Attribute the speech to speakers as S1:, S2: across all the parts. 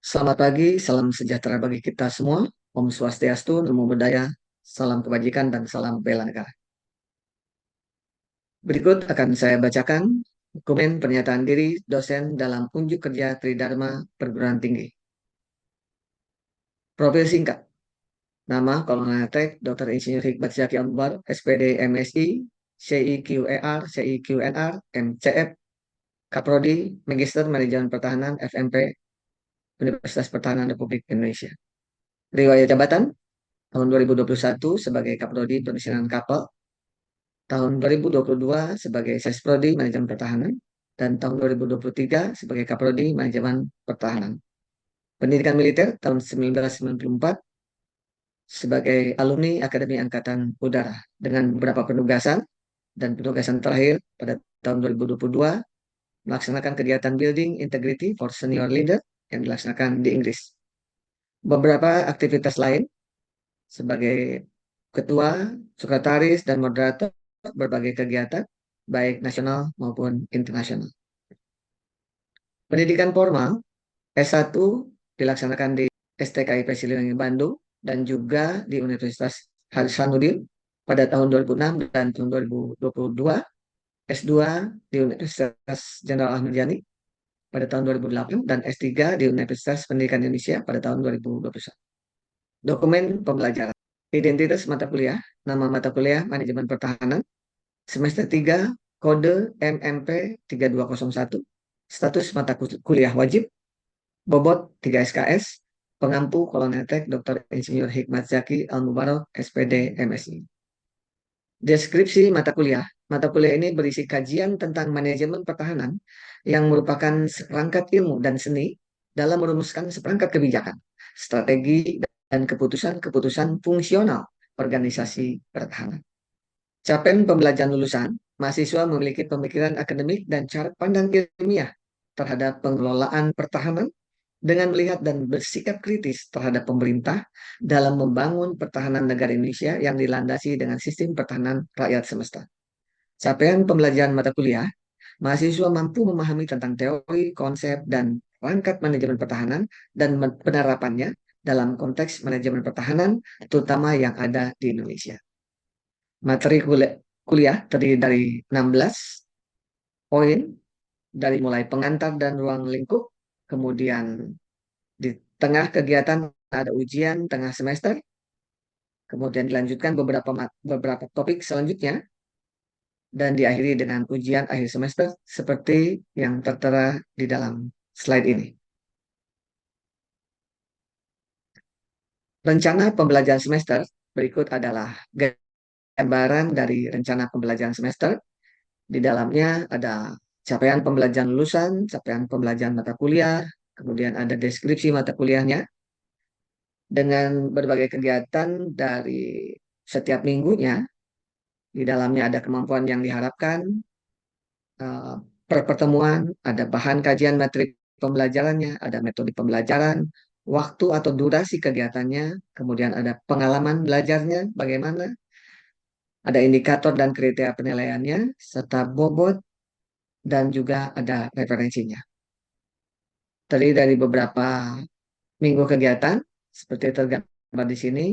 S1: Selamat pagi, salam sejahtera bagi kita semua. Om Swastiastu, Namo Buddhaya, salam kebajikan dan salam bela negara. Berikut akan saya bacakan dokumen pernyataan diri dosen dalam unjuk kerja Tridharma Perguruan Tinggi. Profil singkat, nama Kolonel Tek Dr. Insinyur Hikmat Syaki Akbar, SPD MSI, CIQER, CIQNR, MCF, Kaprodi, Magister Manajemen Pertahanan, FMP, Universitas Pertahanan Republik Indonesia. Riwayat jabatan, tahun 2021 sebagai Kaprodi Pemesanan Kapal, tahun 2022 sebagai Sesprodi Manajemen Pertahanan, dan tahun 2023 sebagai Kaprodi Manajemen Pertahanan. Pendidikan militer tahun 1994 sebagai alumni Akademi Angkatan Udara dengan beberapa penugasan dan penugasan terakhir pada tahun 2022 melaksanakan kegiatan Building Integrity for Senior Leader yang dilaksanakan di Inggris. Beberapa aktivitas lain sebagai ketua, sekretaris, dan moderator berbagai kegiatan, baik nasional maupun internasional. Pendidikan formal S1 dilaksanakan di STKIP Siliwangi Bandung dan juga di Universitas Hasanuddin pada tahun 2006 dan tahun 2022, S2 di Universitas Jenderal Ahmad Yani pada tahun 2008 dan S3 di Universitas Pendidikan Indonesia pada tahun 2021. Dokumen pembelajaran. Identitas mata kuliah, nama mata kuliah Manajemen Pertahanan, semester 3, kode MMP 3201, status mata kuliah wajib, bobot 3 SKS, pengampu Kolonel Tek Dr. Insinyur Hikmat Zaki Al-Mubarok, SPD MSI. Deskripsi mata kuliah ini berisi kajian tentang manajemen pertahanan yang merupakan seperangkat ilmu dan seni dalam merumuskan seperangkat kebijakan, strategi, dan keputusan-keputusan fungsional organisasi pertahanan. Capaian pembelajaran lulusan, mahasiswa memiliki pemikiran akademik dan cara pandang ilmiah terhadap pengelolaan pertahanan dengan melihat dan bersikap kritis terhadap pemerintah dalam membangun pertahanan negara Indonesia yang dilandasi dengan sistem pertahanan rakyat semesta. Capaian pembelajaran mata kuliah, mahasiswa mampu memahami tentang teori, konsep, dan rangkap manajemen pertahanan dan penerapannya dalam konteks manajemen pertahanan, terutama yang ada di Indonesia. Materi kuliah terdiri dari 16 poin, dari mulai pengantar dan ruang lingkup, kemudian di tengah kegiatan ada ujian tengah semester, kemudian dilanjutkan beberapa topik selanjutnya, dan diakhiri dengan ujian akhir semester seperti yang tertera di dalam slide ini. Rencana pembelajaran semester berikut adalah gambaran dari rencana pembelajaran semester. Di dalamnya ada capaian pembelajaran lulusan, capaian pembelajaran mata kuliah, kemudian ada deskripsi mata kuliahnya, dengan berbagai kegiatan dari setiap minggunya. Di dalamnya ada kemampuan yang diharapkan, eh, per pertemuan, ada bahan kajian materi pembelajarannya, ada metode pembelajaran, waktu atau durasi kegiatannya, kemudian ada pengalaman belajarnya, bagaimana, ada indikator dan kriteria penilaiannya, serta bobot, dan juga ada referensinya. Terdiri dari beberapa minggu kegiatan, seperti tergambar di sini,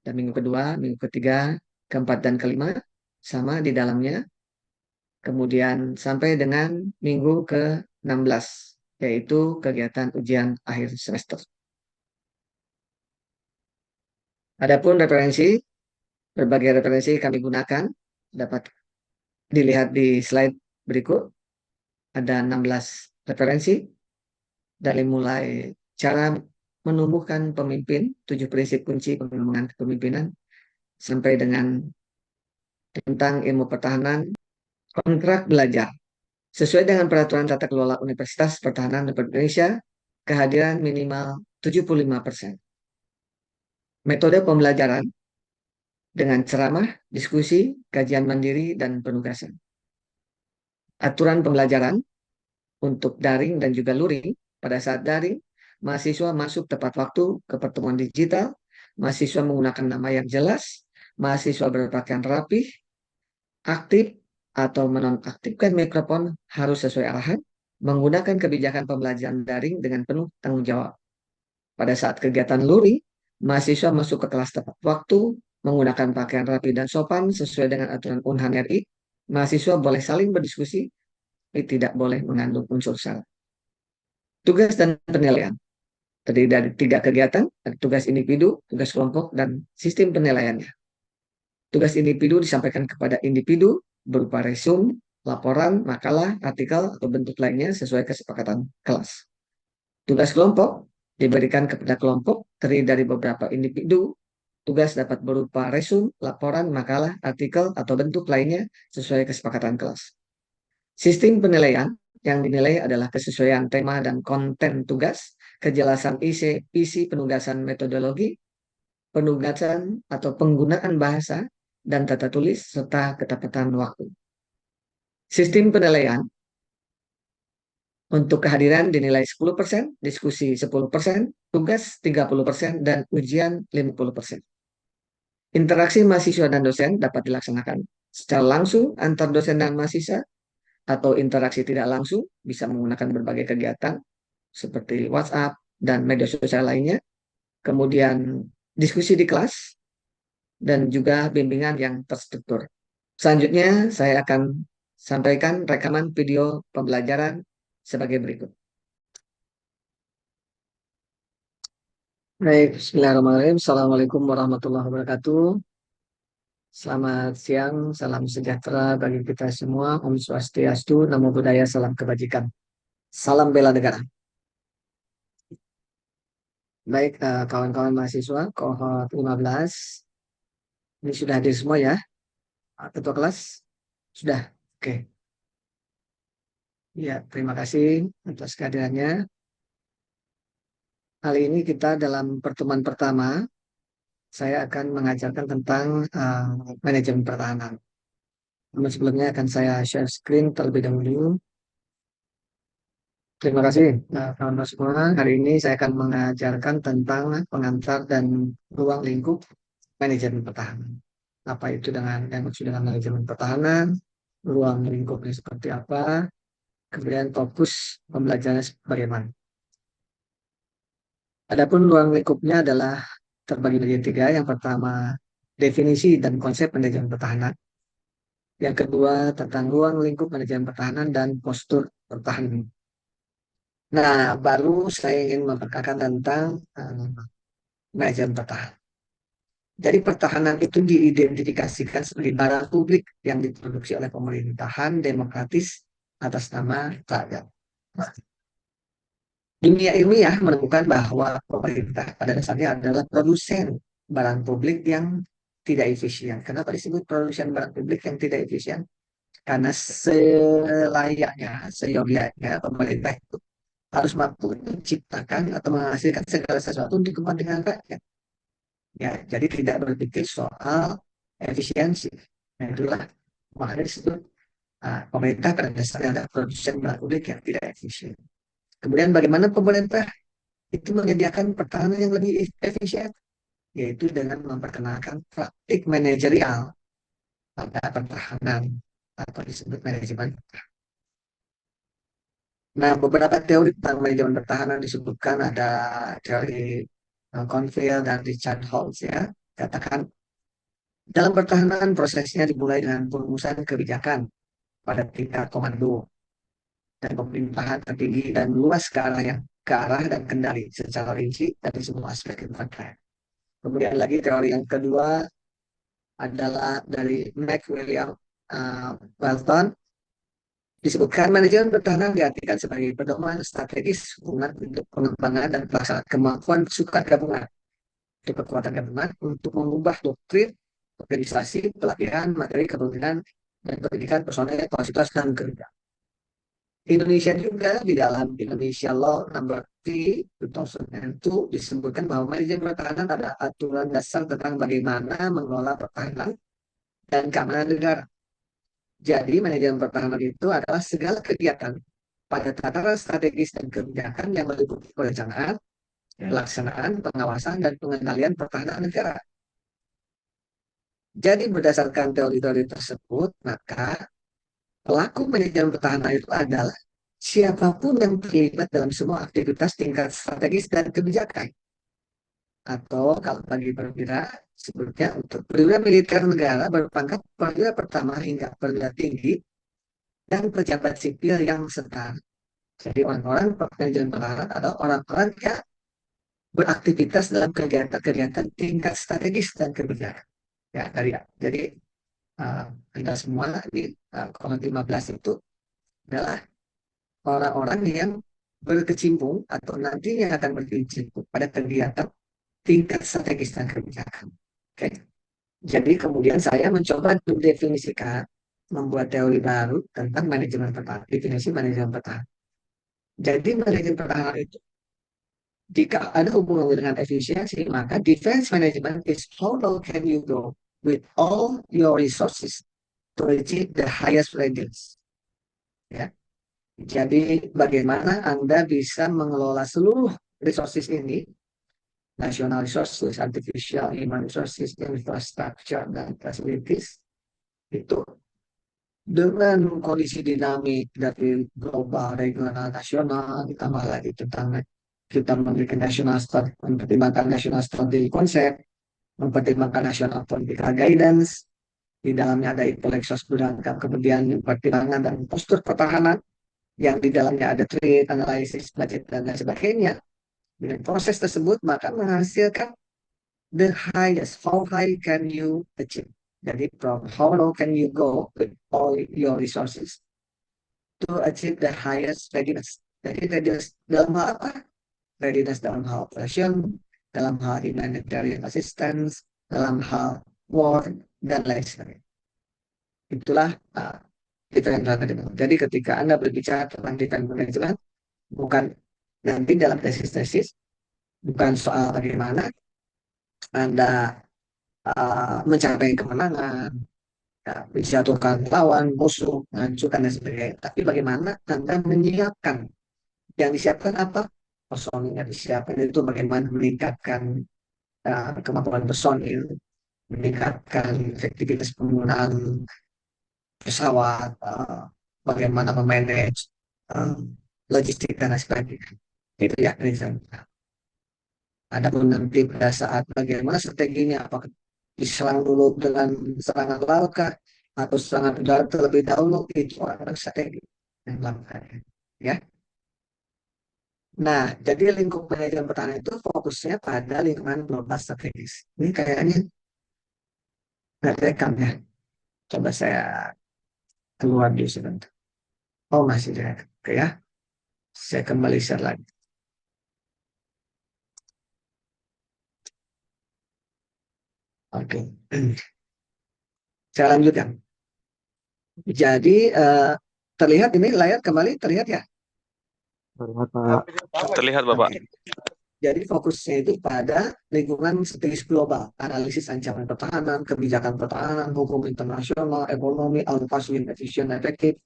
S1: dan minggu kedua, minggu ketiga, keempat, dan kelima, sama di dalamnya. Kemudian sampai dengan minggu ke-16, yaitu kegiatan ujian akhir semester. Adapun referensi, berbagai referensi kami gunakan, dapat dilihat di slide berikut. Ada 16 referensi, dari mulai cara menumbuhkan pemimpin, 7 prinsip kunci pengembangan kepemimpinan, sampai dengan tentang ilmu pertahanan, kontrak belajar. Sesuai dengan peraturan tata kelola Universitas Pertahanan Republik Indonesia, kehadiran minimal 75%. Metode pembelajaran dengan ceramah, diskusi, kajian mandiri, dan penugasan. Aturan pembelajaran untuk daring dan juga luring. Pada saat daring, mahasiswa masuk tepat waktu ke pertemuan digital, mahasiswa menggunakan nama yang jelas, mahasiswa berpakaian rapih, aktif atau menonaktifkan mikrofon harus sesuai arahan, menggunakan kebijakan pembelajaran daring dengan penuh tanggung jawab. Pada saat kegiatan luring, mahasiswa masuk ke kelas tepat waktu, menggunakan pakaian rapi dan sopan sesuai dengan aturan Unhan RI. Mahasiswa boleh saling berdiskusi, tapi tidak boleh mengandung unsur syarat. Tugas dan penilaian terdiri dari 3 kegiatan, tugas individu, tugas kelompok, dan sistem penilaiannya. Tugas individu disampaikan kepada individu berupa resume, laporan, makalah, artikel, atau bentuk lainnya sesuai kesepakatan kelas. Tugas kelompok diberikan kepada kelompok terdiri dari beberapa individu. Tugas dapat berupa resume, laporan, makalah, artikel, atau bentuk lainnya sesuai kesepakatan kelas. Sistem penilaian yang dinilai adalah kesesuaian tema dan konten tugas, kejelasan isi penugasan metodologi, penugasan atau penggunaan bahasa dan tata tulis, serta ketepatan waktu. Sistem penilaian untuk kehadiran dinilai 10%, diskusi 10%, tugas 30%, dan ujian 50%. Interaksi mahasiswa dan dosen dapat dilaksanakan secara langsung antar dosen dan mahasiswa, atau interaksi tidak langsung bisa menggunakan berbagai kegiatan seperti WhatsApp dan media sosial lainnya. Kemudian diskusi di kelas dan juga bimbingan yang terstruktur. Selanjutnya saya akan sampaikan rekaman video pembelajaran sebagai berikut. Baik, bismillahirrahmanirrahim. Assalamualaikum warahmatullahi wabarakatuh. Selamat siang, salam sejahtera bagi kita semua. Om Swastiastu, Namo Buddhaya, salam kebajikan. Salam bela negara. Baik, kawan-kawan mahasiswa, kohort 15. Ini sudah hadir semua ya, ketua kelas? Sudah, oke. Ya, terima kasih atas kehadirannya. Kali ini kita dalam pertemuan pertama, saya akan mengajarkan tentang manajemen pertahanan. Namun sebelumnya akan saya share screen terlebih dahulu. Terima kasih, kawan-kawan semua. Hari ini saya akan mengajarkan tentang pengantar dan ruang lingkup manajemen pertahanan. Apa itu yang maksud dengan manajemen pertahanan, ruang lingkupnya seperti apa, kemudian fokus pembelajarannya bagaimana. Adapun ruang lingkupnya adalah terbagi menjadi 3. Yang pertama, definisi dan konsep manajemen pertahanan. Yang kedua, tentang ruang lingkup manajemen pertahanan dan postur pertahanan. Nah, baru saya ingin memperkenalkan tentang manajemen pertahanan. Jadi pertahanan itu diidentifikasikan sebagai barang publik yang diproduksi oleh pemerintahan demokratis atas nama rakyat. Dunia ilmiah menemukan bahwa pemerintah pada dasarnya adalah produsen barang publik yang tidak efisien. Kenapa disebut produsen barang publik yang tidak efisien? Karena selayaknya, seyogianya pemerintah itu harus mampu menciptakan atau menghasilkan segala sesuatu untuk kepentingan rakyat. Ya, jadi tidak berpikir soal efisiensi. Nah, itulah makanya disebut pemerintah pada dasarnya adalah produsen barang publik yang tidak efisien. Kemudian bagaimana pemerintah itu menyediakan pertahanan yang lebih efisien, yaitu dengan memperkenalkan praktik manajerial pada pertahanan atau disebut manajemen. Nah, beberapa teori tentang manajemen pertahanan disebutkan ada teori Confield dan Richard Holtz ya. Katakan dalam pertahanan prosesnya dimulai dengan perumusan kebijakan pada tingkat komando dan pemerintahan tertinggi dan luas ke arah dan kendali secara rinci dari semua aspek infanteri. Kemudian lagi teori yang kedua adalah dari Mac William Walton. Disebutkan manajemen pertahanan diartikan sebagai pedoman strategis hubungan untuk pengembangan dan pelaksanaan kemampuan pasukan gabungan untuk kekuatan gabungan untuk mengubah doktrin, organisasi, pelatihan, materi kepemimpinan, dan pendidikan personel, kapasitas, dan kerja. Indonesia juga di dalam Indonesia Law Number 3 2002 disebutkan bahwa manajemen pertahanan ada aturan dasar tentang bagaimana mengelola pertahanan dan keamanan negara. Jadi manajemen pertahanan itu adalah segala kegiatan pada tataran strategis dan kebijakan yang meliputi perencanaan, pelaksanaan, pengawasan, dan pengendalian pertahanan negara. Jadi berdasarkan teori-teori tersebut, maka pelaku manajemen pertahanan itu adalah siapapun yang terlibat dalam semua aktivitas tingkat strategis dan kebijakan atau kalau bagi perwira sebutnya untuk perwira militer negara berpangkat perwira pertama hingga perwira tinggi dan pejabat sipil yang setara. Jadi orang-orang pekerjaan pertahanan adalah orang-orang yang beraktivitas dalam kegiatan-kegiatan tingkat strategis dan kebijakan. Ya, jadi uh, Anda semua di kolom 15 itu adalah orang-orang yang berkecimpung atau nantinya akan berkecimpung pada kegiatan tingkat strategis dan kebijakan. Oke. Jadi kemudian saya mencoba untuk definisikan, membuat teori baru tentang manajemen pertahanan, definisi manajemen pertahanan. Jadi manajemen pertahanan itu jika ada hubungan dengan efisiensi, maka defense management is how low can you go with all your resources to achieve the highest readiness. Ya. Jadi bagaimana Anda bisa mengelola seluruh resources ini, national resources, artificial, human resources, infrastructure, dan facilities, itu dengan kondisi dinamik dari global, regional, nasional, ditambah lagi tentang kita memiliki national strategi, mempertimbangkan national strategi konsep, mempertimbangkan national political guidance, di dalamnya ada intellectual sedangkan kemudian pertimbangan dan postur pertahanan, yang di dalamnya ada trade, analisis, budget, dan lain sebagainya. Dengan proses tersebut, maka menghasilkan the highest, how high can you achieve. Jadi, from how low can you go with all your resources to achieve the highest readiness. Jadi, readiness dalam hal apa? Readiness dalam hal operation, dalam hal humanitarian assistance, dalam hal war, dan lain sebagainya. Itulah defense management. Jadi ketika Anda berbicara tentang defense management, bukan nanti dalam tesis-tesis, bukan soal bagaimana Anda mencapai kemenangan, ya, menjatuhkan lawan, musuh, menghancurkan dan sebagainya. Tapi bagaimana Anda menyiapkan. Yang disiapkan apa? Personil yang disiapkan itu bagaimana meningkatkan kemampuan personil, meningkatkan efektivitas penggunaan pesawat, bagaimana memanage uh, logistik dan lain sebagainya. Itu ya, Rizal. Adapun nanti pada saat bagaimana strateginya, apakah diserang dulu dengan serangan laut kah, atau serangan udara terlebih dahulu, itu orang strategi yang melakukannya. Ya. Nah, jadi lingkup manajemen pertahanan itu fokusnya pada lingkungan global strategis. Ini kayaknya nggak rekam ya. Coba saya keluar dulu sebentar. Oh, masih direkam. Oke ya. Saya kembali share lagi. Oke. Saya lanjutkan. Jadi terlihat ini layar kembali terlihat ya.
S2: Terlihat, Pak.
S3: Terlihat, Bapak.
S1: Oke. Jadi fokusnya itu pada lingkungan strategis global, analisis ancaman pertahanan, kebijakan pertahanan, hukum internasional, ekonomi, alokasi yang efisien dan efektif,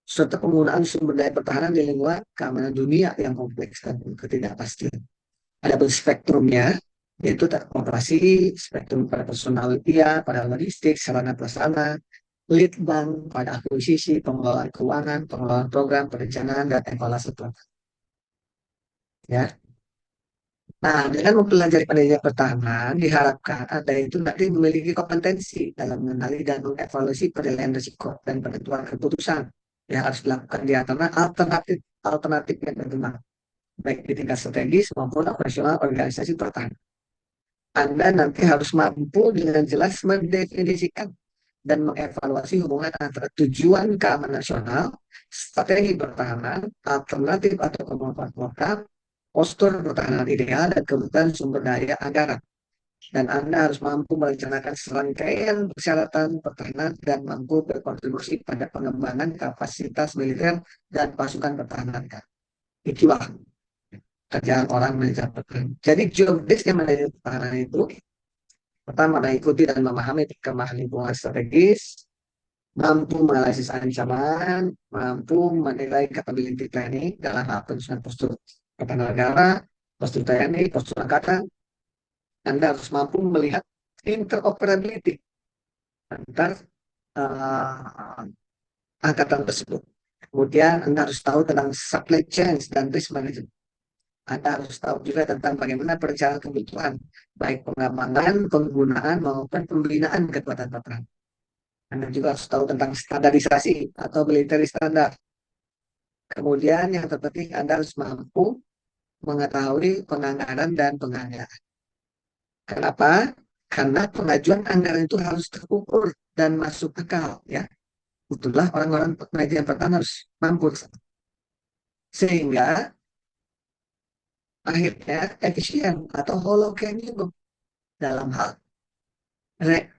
S1: serta penggunaan sumber daya pertahanan di lingkungan keamanan dunia yang kompleks dan ketidakpastian. Ada spektrumnya, yaitu operasi, spektrum pada personalitia, pada logistik, sarana prasarana, lead bank, pada akuisisi, pengelolaan keuangan, pengelolaan program, perencanaan, dan evaluasi program. Ya. Nah, dengan mempelajari manajemen pertahanan, diharapkan Anda itu nanti memiliki kompetensi dalam mengenali dan mengevaluasi penilaian risiko dan penentuan keputusan yang harus dilakukan di antara alternatif yang berkembang, baik di tingkat strategis maupun operasional organisasi pertahanan. Anda nanti harus mampu dengan jelas mendefinisikan dan mengevaluasi hubungan antara tujuan keamanan nasional, strategi pertahanan, alternatif atau kemampuan program, postur pertahanan ideal, dan kebutuhan sumber daya anggaran. Dan Anda harus mampu merencanakan serangkaian persyaratan pertahanan dan mampu berkontribusi pada pengembangan kapasitas militer dan pasukan pertahanan. Itulah kerjaan orang manajer pertahanan. Jadi job desk manajer pertahanan itu pertama mengikuti dan memahami perkembangan lingkungan strategis, mampu menganalisis ancaman, mampu menilai capability planning dalam hal penyusunan postur pertahanan negara, postur TNI, postur angkatan. Anda harus mampu melihat interoperability antar uh, angkatan tersebut. Kemudian Anda harus tahu tentang supply chain dan risk management. Anda harus tahu juga tentang bagaimana perencanaan kebutuhan, baik pengembangan, penggunaan, maupun pembinaan kekuatan pertahanan. Anda juga harus tahu tentang standarisasi atau military standar. Kemudian yang terpenting Anda harus mampu mengetahui penganggaran dan penganggaran. Kenapa? Karena pengajuan anggaran itu harus terukur dan masuk akal, ya. Itulah orang-orang pengajian pertahanan harus mampu sehingga akhirnya efisien atau holocaust dalam hal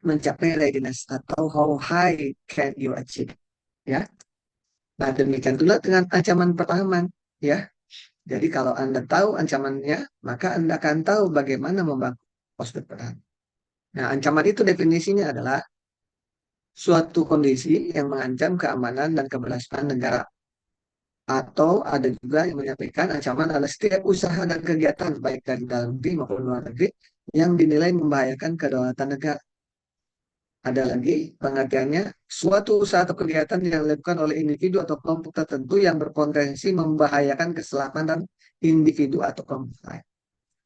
S1: mencapai readiness atau how high can you achieve, ya. Nah, demikian pula dengan ancaman pertahanan, ya. Jadi kalau Anda tahu ancamannya, maka Anda akan tahu bagaimana membangun postur pertahanan. Nah, ancaman itu definisinya adalah suatu kondisi yang mengancam keamanan dan keberlangsungan negara. Atau ada juga yang menyampaikan ancaman adalah setiap usaha dan kegiatan baik dari dalam negeri maupun luar negeri yang dinilai membahayakan kedaulatan negara. Ada lagi pengertiannya, suatu usaha atau kegiatan yang dilakukan oleh individu atau kelompok tertentu yang berpotensi membahayakan keselamatan individu atau kelompok lain.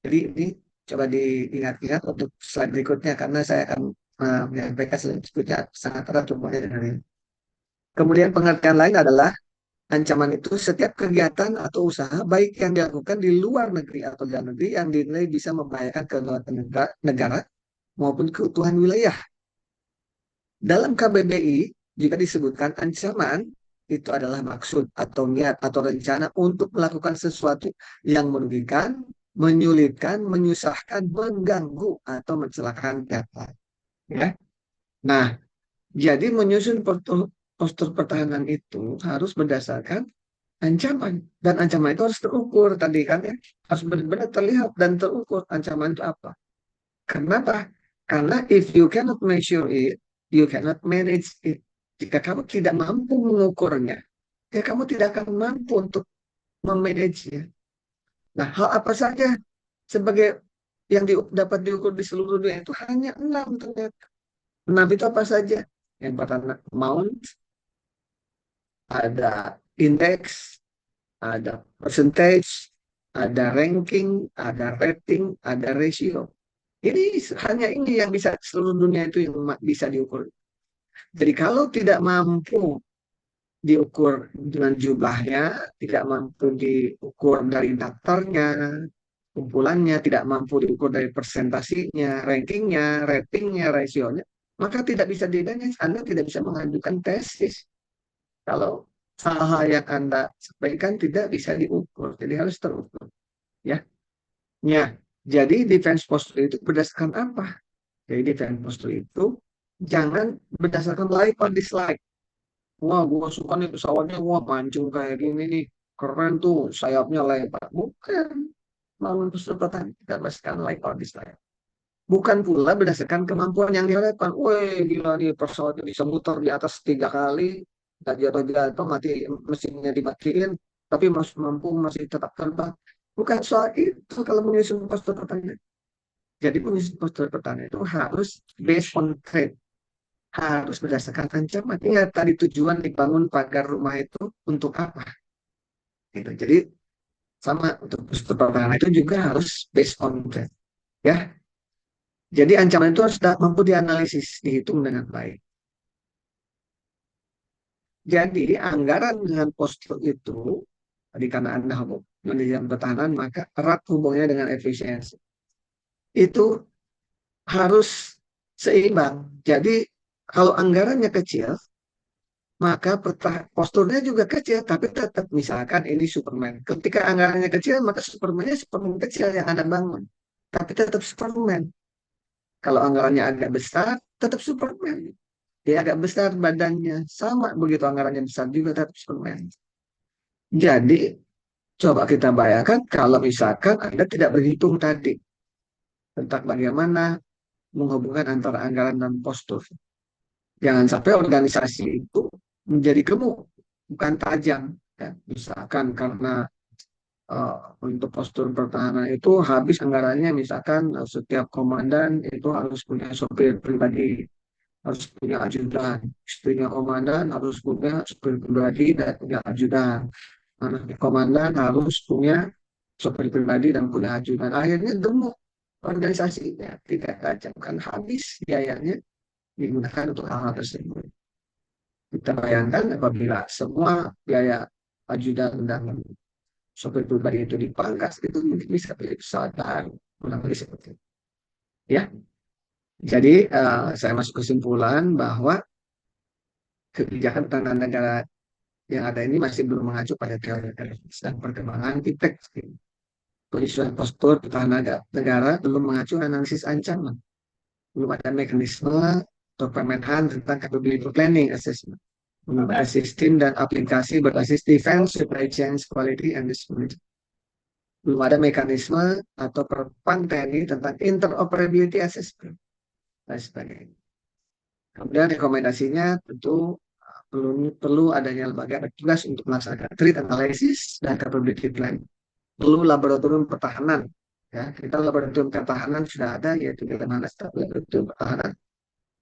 S1: Jadi ini coba diingat-ingat untuk slide berikutnya karena saya akan menyampaikan slide berikutnya sangat erat hubungannya dengan ini. Kemudian pengertian lain adalah ancaman itu setiap kegiatan atau usaha baik yang dilakukan di luar negeri atau dalam negeri yang dinilai bisa membahayakan kedaulatan negara maupun keutuhan wilayah. Dalam KBBI jika disebutkan ancaman itu adalah maksud atau niat atau rencana untuk melakukan sesuatu yang merugikan, menyulitkan, menyusahkan, mengganggu atau mencelakakan pihak lain. Ya. Nah, jadi menyusun postur pertahanan itu harus berdasarkan ancaman dan ancaman itu harus terukur tadi kan ya, harus benar-benar terlihat dan terukur ancaman itu apa. Kenapa? Karena if you cannot measure it, you cannot manage it. Jika kamu tidak mampu mengukurnya, ya kamu tidak akan mampu untuk memanagenya. Nah, hal apa saja sebagai yang dapat diukur di seluruh dunia itu hanya 6 ternyata. 6 itu apa saja? Yang pertama amount, ada indeks, ada percentage, ada ranking, ada rating, ada ratio. Ini hanya ini yang bisa seluruh dunia itu yang bisa diukur. Jadi kalau tidak mampu diukur dengan jumlahnya, tidak mampu diukur dari daftarnya, kumpulannya, tidak mampu diukur dari persentasinya, rankingnya, ratingnya, rasionya, maka tidak bisa dimanage. Anda tidak bisa mengajukan tesis. Kalau hal-hal yang Anda sampaikan tidak bisa diukur, jadi harus terukur. Ya, ya. Jadi defense posture itu berdasarkan apa? Jadi defense posture itu jangan berdasarkan like or dislike. Wah, gue suka nih pesawatnya, wah mancung kayak gini nih, keren tuh, sayapnya lebar. Bukan, bangun postur pertahanan tidak berdasarkan like or dislike. Bukan pula berdasarkan kemampuan yang diharapkan. Wih, gila nih pesawatnya bisa muter di atas 3 kali, nggak jatuh-jatuh, mati mesinnya dimatiin, tapi masih mampu masih tetap terbang. Bukan soal itu kalau menyusun postur pertahanan. Jadi menyusun postur pertahanan itu harus based on threat, harus berdasarkan ancaman. Ingat tadi tujuan dibangun pagar rumah itu untuk apa? Gitu. Jadi sama untuk postur pertahanan itu juga harus based on threat. Ya, jadi ancaman itu harus mampu dianalisis, dihitung dengan baik. Jadi anggaran dengan postur itu, tadi karena Anda manajemen pertahanan, maka erat hubungannya dengan efisiensi. Itu harus seimbang. Jadi kalau anggarannya kecil, maka posturnya juga kecil, tapi tetap misalkan ini Superman. Ketika anggarannya kecil, maka Superman-nya Superman kecil yang Anda bangun. Tapi tetap Superman. Kalau anggarannya agak besar, tetap Superman. Dia agak besar badannya. Sama begitu anggarannya besar juga tetap Superman. Jadi, coba kita bayangkan kalau misalkan Anda tidak berhitung tadi tentang bagaimana menghubungkan antara anggaran dan postur. Jangan sampai organisasi itu menjadi gemuk, bukan tajam. Ya. Misalkan karena untuk postur pertahanan itu habis anggarannya, misalkan setiap komandan itu harus punya sopir pribadi, harus punya ajudan, istrinya komandan harus punya supir pribadi dan punya ajudan, anak komandan harus punya sopir pribadi dan kuda ajudan. Akhirnya gemuk organisasinya, tidak tajam kan habis biayanya digunakan untuk hal-hal tersebut. Kita bayangkan apabila semua biaya ajudan dan sopir pribadi itu dipangkas, itu mungkin bisa beli pesawat baru. Kurang lebih seperti itu. Ya, jadi saya masuk kesimpulan bahwa kebijakan tata negara yang ada ini masih belum mengacu pada teori dan perkembangan iptek. Penyusunan postur pertahanan negara belum mengacu analisis ancaman. Belum ada mekanisme atau pemetaan tentang capability planning assessment. Belum ada sistem dan aplikasi berbasis defense, supply chain, quality, and distribution. Belum ada mekanisme atau perpan TNI tentang interoperability assessment dan sebagainya. Kemudian rekomendasinya tentu perlu adanya lembaga bertugas untuk melaksanakan threat analysis dan capability planning. Perlu laboratorium pertahanan. Ya, kita laboratorium pertahanan sudah ada, yaitu kita laboratorium pertahanan.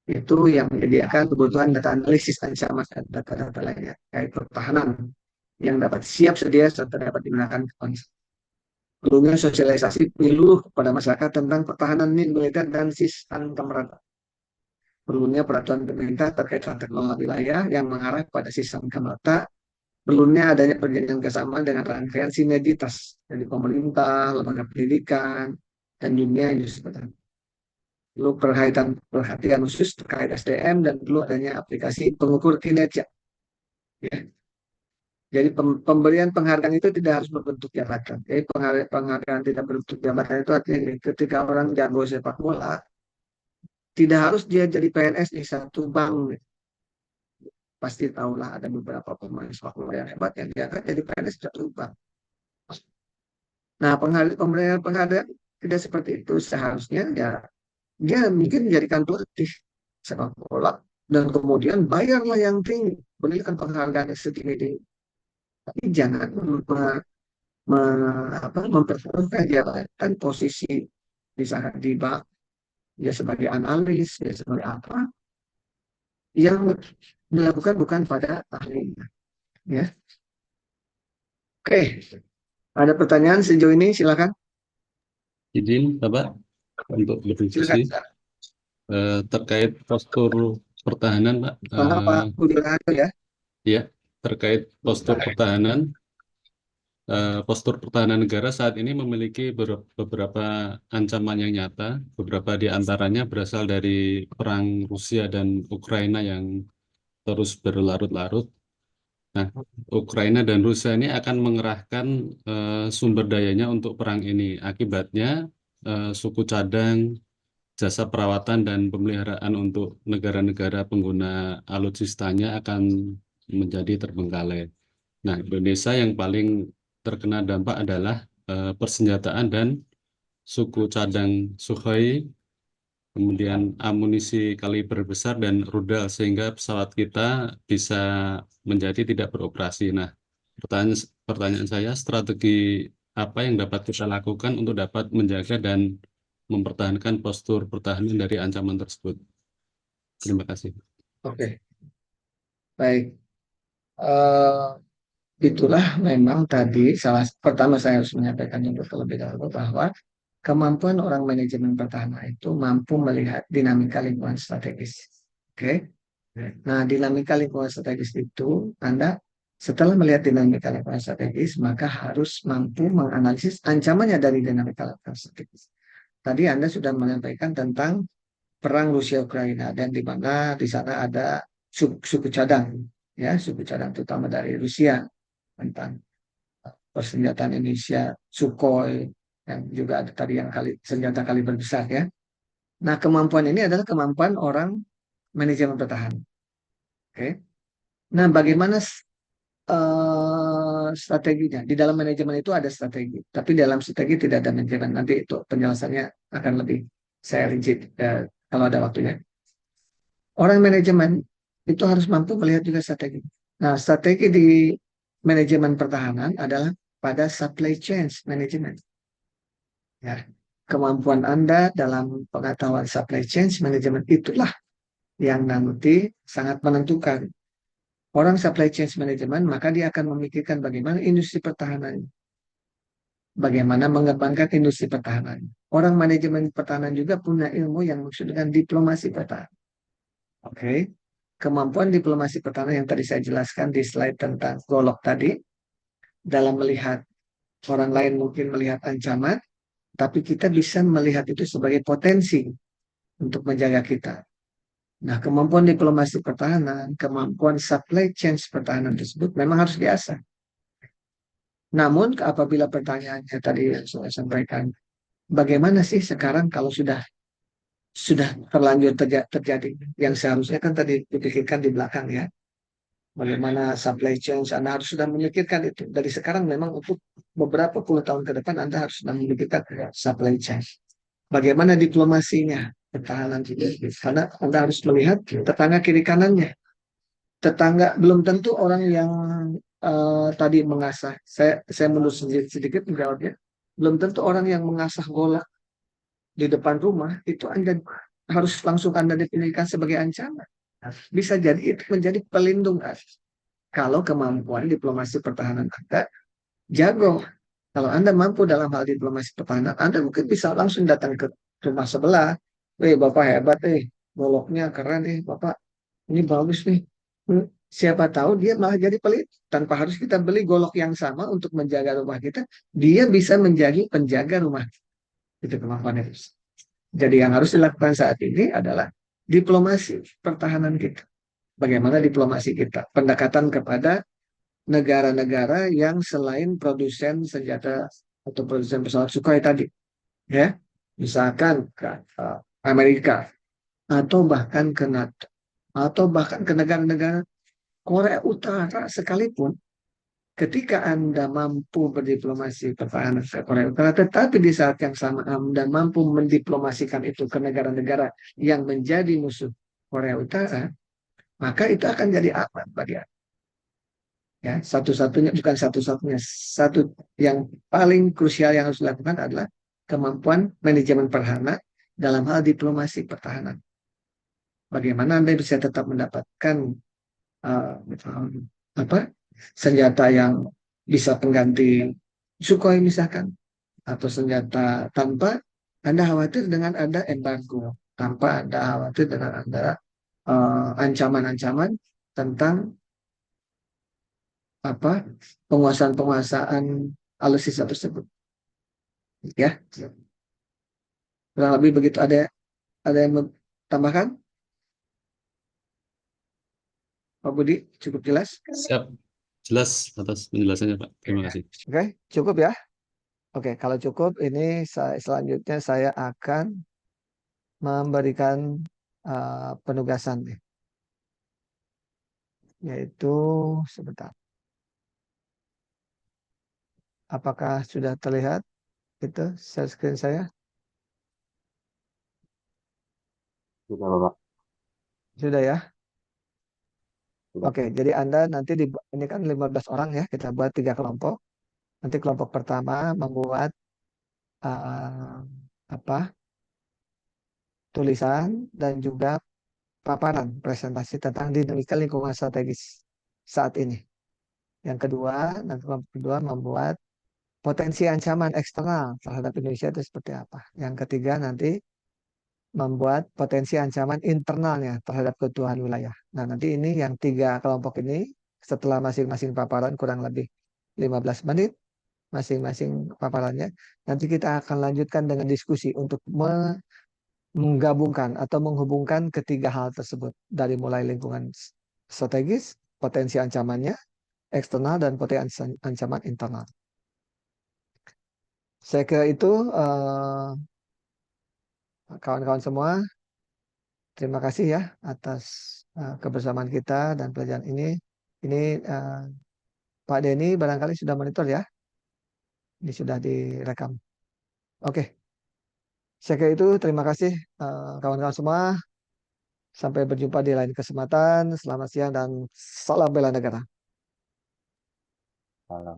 S1: Itu yang menyediakan kebutuhan data analisis ancaman dan data-data lainnya, kait pertahanan yang dapat siap sedia serta dapat digunakan perlunya sosialisasi menyeluruh kepada masyarakat tentang pertahanan militer dan sistem kemerata. Perlunya peraturan pemerintah terkait tata kelola wilayah yang mengarah pada sistem kemerata. Perlunya adanya perjanjian kesamaan dengan rangkaian sinergitas dari pemerintah, lembaga pendidikan, dan dunia industri pertahanan. Perlu perhatian khusus terkait SDM dan perlu adanya aplikasi pengukur kinerja. Ya. Jadi pemberian penghargaan itu tidak harus berbentuk jabatan. Jadi penghargaan tidak berbentuk jabatan itu artinya ketika orang jago sepak bola, tidak harus dia jadi PNS di satu bank. Pasti tahulah ada beberapa pemain sepak bola yang hebat yang dia akan jadi PNS di satu bank. Nah, pemberian penghargaan tidak seperti itu. Seharusnya ya dia mungkin menjadikan pelatih sepak bola dan kemudian bayarlah yang tinggi, berikan penghargaan yang setinggi. Tapi jangan mempertaruhkan jabatan posisi misalkan di bank, ya sebagai analis, ya sebagai apa, yang dilakukan bukan pada ahlinya. Ya. Oke, ada pertanyaan sejauh ini, silakan.
S3: Izin, Bapak, untuk berdiskusi
S1: Silakan.
S3: terkait postur pertahanan, Pak.
S1: Sama Pak Budi Raharjo ya.
S3: Ya, terkait postur pertahanan, postur pertahanan negara saat ini memiliki beberapa ancaman yang nyata. Beberapa di antaranya berasal dari perang Rusia dan Ukraina yang terus berlarut-larut. Nah, Ukraina dan Rusia ini akan mengerahkan sumber dayanya untuk perang ini. Akibatnya, suku cadang, jasa perawatan dan pemeliharaan untuk negara-negara pengguna alutsistanya akan menjadi terbengkalai. Nah, Indonesia yang paling terkena dampak adalah persenjataan dan suku cadang Sukhoi, kemudian amunisi kaliber besar dan rudal sehingga pesawat kita bisa menjadi tidak beroperasi. Nah, pertanyaan saya, strategi apa yang dapat kita lakukan untuk dapat menjaga dan mempertahankan postur pertahanan dari ancaman tersebut? Terima kasih.
S1: Oke, baik. Itulah memang tadi pertama saya harus menyampaikan dulu terlebih dahulu bahwa kemampuan orang manajemen pertahanan itu mampu melihat dinamika lingkungan strategis. Oke. Nah, dinamika lingkungan strategis itu Anda setelah melihat dinamika lingkungan strategis, maka harus mampu menganalisis ancamannya dari dinamika lingkungan strategis. Tadi Anda sudah menyampaikan tentang perang Rusia Ukraina dan di mana di sana ada suku cadang, ya suku cadang terutama dari Rusia tentang persenjataan Indonesia, Sukhoi, yang juga ada tadi yang senjata kaliber besar ya. Nah, kemampuan ini adalah kemampuan orang manajemen pertahanan. Oke. Nah, bagaimana strateginya? Di dalam manajemen itu ada strategi, tapi dalam strategi tidak ada manajemen. Nanti itu penjelasannya akan lebih saya rinci kalau ada waktunya. Orang manajemen itu harus mampu melihat juga strategi. Nah, strategi di manajemen pertahanan adalah pada supply chain management. Ya, kemampuan Anda dalam pengetahuan supply chain management itulah yang nanti sangat menentukan. Orang supply chain management, maka dia akan memikirkan bagaimana industri pertahanan bagaimana mengembangkan industri pertahanan. Orang manajemen pertahanan juga punya ilmu yang maksud dengan diplomasi pertahanan. Oke, kemampuan diplomasi pertahanan yang tadi saya jelaskan di slide tentang golok tadi, dalam melihat orang lain mungkin melihat ancaman, tapi kita bisa melihat itu sebagai potensi untuk menjaga kita. Nah, kemampuan diplomasi pertahanan, kemampuan supply chain pertahanan tersebut memang harus diasah. Namun, apabila pertanyaannya tadi yang saya sampaikan, bagaimana sih sekarang kalau sudah terlanjur terjadi yang seharusnya kan tadi dipikirkan di belakang ya. Bagaimana supply chain Anda harus sudah memikirkan itu. Dari sekarang memang untuk beberapa puluh tahun ke depan Anda harus sudah memikirkan supply chain. Bagaimana diplomasinya pertahanan juga. Karena Anda harus melihat tetangga kiri kanannya. Tetangga belum tentu orang yang tadi mengasah. Saya mundur sedikit menjawabnya. Belum tentu orang yang mengasah golok di depan rumah itu Anda harus langsung Anda definisikan sebagai ancaman. Bisa jadi itu menjadi pelindung kalau kemampuan diplomasi pertahanan Anda jago. Kalau Anda mampu dalam hal diplomasi pertahanan, Anda mungkin bisa langsung datang ke rumah sebelah. Bapak hebat goloknya keren Bapak. Ini bagus nih. Siapa tahu dia malah jadi pelit. Tanpa harus kita beli golok yang sama untuk menjaga rumah kita, dia bisa menjadi penjaga rumah. Itu kemampuannya. Jadi yang harus dilakukan saat ini adalah diplomasi pertahanan kita. Bagaimana diplomasi kita? Pendekatan kepada negara-negara yang selain produsen senjata atau produsen pesawat Sukhoi tadi, ya, misalkan ke Amerika atau bahkan ke NATO atau bahkan ke negara-negara Korea Utara sekalipun, ketika Anda mampu berdiplomasi pertahanan ke Korea Utara, tetapi di saat yang sama Anda mampu mendiplomasikan itu ke negara-negara yang menjadi musuh Korea Utara, maka itu akan jadi aman bagi Anda. Ya, satu-satunya bukan satu-satunya, satu yang paling krusial yang harus dilakukan adalah kemampuan manajemen pertahanan dalam hal diplomasi pertahanan. Bagaimana Anda bisa tetap mendapatkan senjata yang bisa pengganti Sukhoi misalkan, atau senjata tanpa Anda khawatir dengan ada embargo, tanpa Anda khawatir dengan ada ancaman-ancaman tentang penguasaan-penguasaan alutsista tersebut, ya. Kurang lebih begitu. Ada yang tambahkan, Pak Budi? Cukup jelas?
S3: Siap, jelas atas penjelasannya, Pak. Terima kasih.
S1: Oke, cukup ya. Oke, kalau cukup, ini selanjutnya saya akan memberikan penugasan, yaitu sebentar. Apakah sudah terlihat itu share screen saya?
S2: Sudah, Bapak.
S1: Sudah ya?
S2: Sudah.
S1: Oke, jadi Anda nanti ini kan 15 orang ya, kita buat 3 kelompok. Nanti kelompok pertama membuat tulisan dan juga paparan presentasi tentang dinamika lingkungan strategis saat ini. Yang kedua, nanti kelompok kedua membuat potensi ancaman eksternal terhadap Indonesia itu seperti apa. Yang ketiga nanti membuat potensi ancaman internalnya terhadap keutuhan wilayah. Nah, nanti ini yang 3 kelompok ini setelah masing-masing paparan kurang lebih 15 menit masing-masing paparannya, nanti kita akan lanjutkan dengan diskusi untuk menggabungkan atau menghubungkan ketiga hal tersebut dari mulai lingkungan strategis, potensi ancamannya eksternal, dan potensi ancaman internal. Saya kira itu kawan-kawan semua, terima kasih ya atas kebersamaan kita dan pelajaran ini. Ini Pak Denny barangkali sudah monitor ya. Ini sudah direkam. Oke. Saya kira itu, terima kasih kawan-kawan semua. Sampai berjumpa di lain kesempatan. Selamat siang dan salam bela negara.
S2: Salam.